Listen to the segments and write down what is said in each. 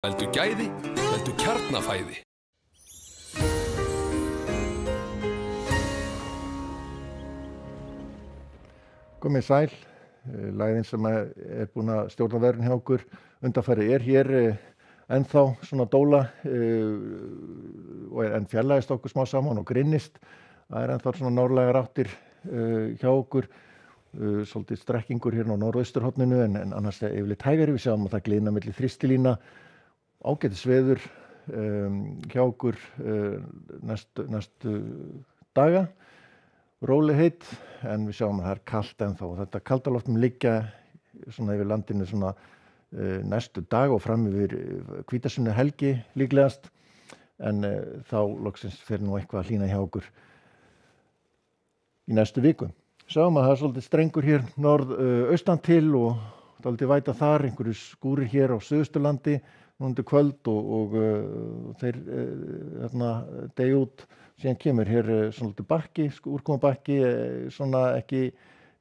Veldu gæði, veldu kjarnafæði. Komið sæl, lagðin sem búin að stjórna veðrinu hjá okkur undanfarið hér ennþá svona dóla en fjarlægist okkur smá saman og grinnist. Það ennþá svona norðlægar áttir hjá okkur, svolítið strekkingur hérna á norðausturhorninu en annars yfirleitt hægari. Við sjáum að það gliðna milli þrýstilinna, ágætis veður hjá okkur næstu daga. Rólegheit, en við sjáum að það kalt ennþá og þetta kaldaloft mun liggja svona yfir landinu svona næstu dag og fram yfir hvítasunnuhelgi líklegast, en þá loksins fer nú eitthvað að hlýna hjá okkur í næstu viku. Sjáum að það svolítið strengur hér norðaustan til og dálítið væta þar, einhverju skúrir hér á Suðausturlandi nú undir kvöld og þeir deyja út. Síðan kemur hér svona bakki, úrkomubakki, svona ekki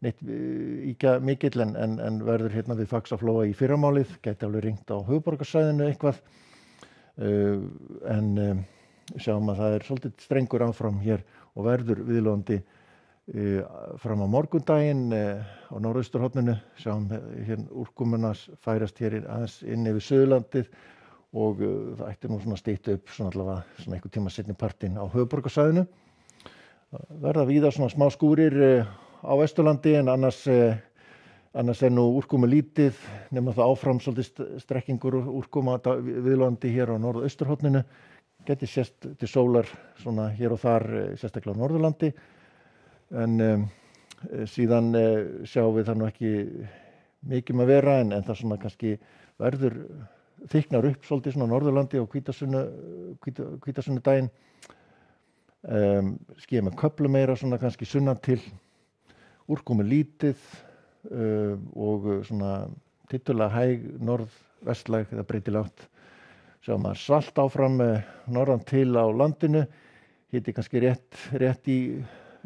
neitt íkja mikill en verður hérna við Faxaflóa í fyrramálið, gæti alveg ringt á höfuðborgarsvæðinu eitthvað. En sjáum að það svolítið strengur áfram hér og verður viðlóðandi fram á morgundaginn á norðausturhorninu. Sjáum hér úrkomuna færast hér aðeins inn yfir Suðurlandið og það ætti nú svona stytta upp svona allavega svona einhver tíma seinni partinn á höfuðborgarsvæðinu. Verða víða svona smá skúrir á Vesturlandi en annars nú úrkomu lítið, nema það áfram svolítið strekkingur úrkoma viðlóðandi hér á norðausturhorninu. Gæti sést til sólar svona hér og þar, sérstaklega á Norðurlandi. En síðan sjáum við það nú ekki mikið að vera en það svona kannski verður þykknar upp svolítið svona á Norðurlandi og hvítasunnudaginn. Skýjað með köflum meira svona kannski sunnan til, úrkomu lítið og svona tiltölulega hæg norðvestlæg eða breytileg átt. Sjáum að svalt áfram norðan til á landinu, hiti kannski rétt í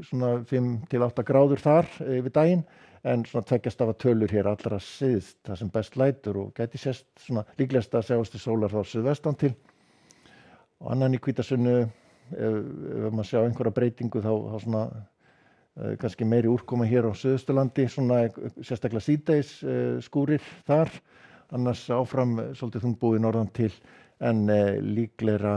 svona 5 til 8 gráður þar yfir daginn. En svona tveggjastafa tölur hér allra syðst, það sem best lætur og gæti sést svona líklegast að sjást til sólar þá suðvestan til. Og annan í hvítasunnu, ef maður sjá einhverja breytingu þá svona kannski meiri úrkoma hér á Suðausturlandi, svona sérstaklega síðdegis skúrir þar. Annars áfram svolítið þungbúið norðan til en líklegra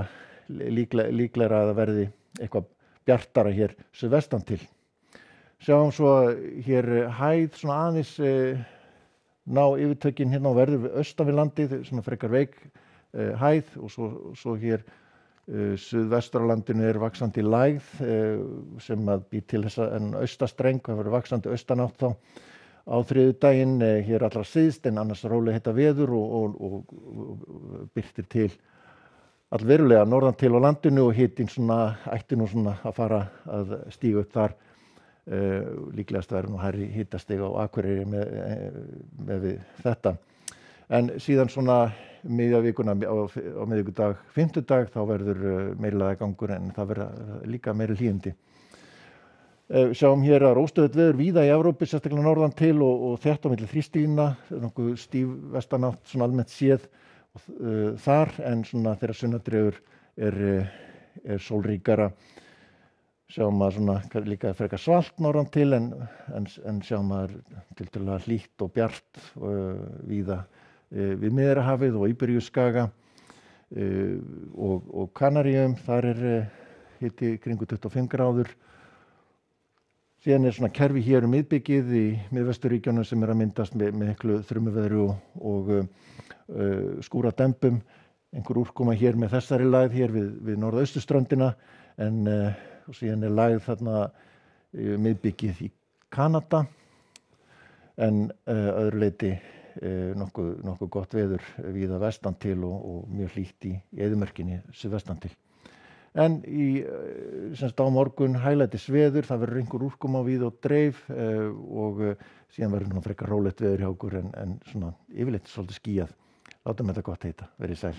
að það verði eitthvað bjartara hér suðvestan til. Sjáum svo hér hæð svona aðeins ná yfirtökin hérna og verður austan við landið, svona frekar veik hæð og svo hér suðvestur á landinu vaxandi lægð sem að býr til þessa en austastreng, það verður vaxandi austanátt þá á þriðjudaginn hér allra syðst en annars rólegheita veður og birtir til allverulega norðan til á landinu og hitinn svona ætti nú svona að fara að stíga upp þar. Líklegast verður nú hærri hitastig á Akureyri með við þetta. En síðan svona miðja vikuna á miðvikudag, fimmtudag þá verður meirilega gangur en það verður líka meiri hlýindi. Sjáum hér að óstöðugt veður víða í Evrópu, sérstaklega norðan til og þétt á milli þrýstilinna, nokkuð stíf vestanátt svona almennt séð þar en svona þegar sunnadregur er sólríkara. Sjáum að svona líka frekar svalt norðan til en sjáum að tiltölulega hlýtt og bjart víða við Miðjarðarhafið og Íberíuskaga og Kanaríum, þar hiti kringu 25 gráður. Síðan svona kerfi hér miðbyggið í Miðvesturríkjunum sem að myndast með miklu þrumuveðri og skúradembum. Einhver úrkoma hér með þessari lægð hér við norðausturströndina en og síðan lægð þarna miðbyggið í Kanada en öðru leyti nokkuð gott veður víða vestan til og mjög hlýtt í eyðimörkinni suðvestan til. En semst á morgun hæglætis veður, það verður einhver úrkoma víða og dreif og síðan verður frekar rólegt veður hjá okkur en svona yfirleitt svolítið skýjað. Látum þetta gott heita, verið sæl.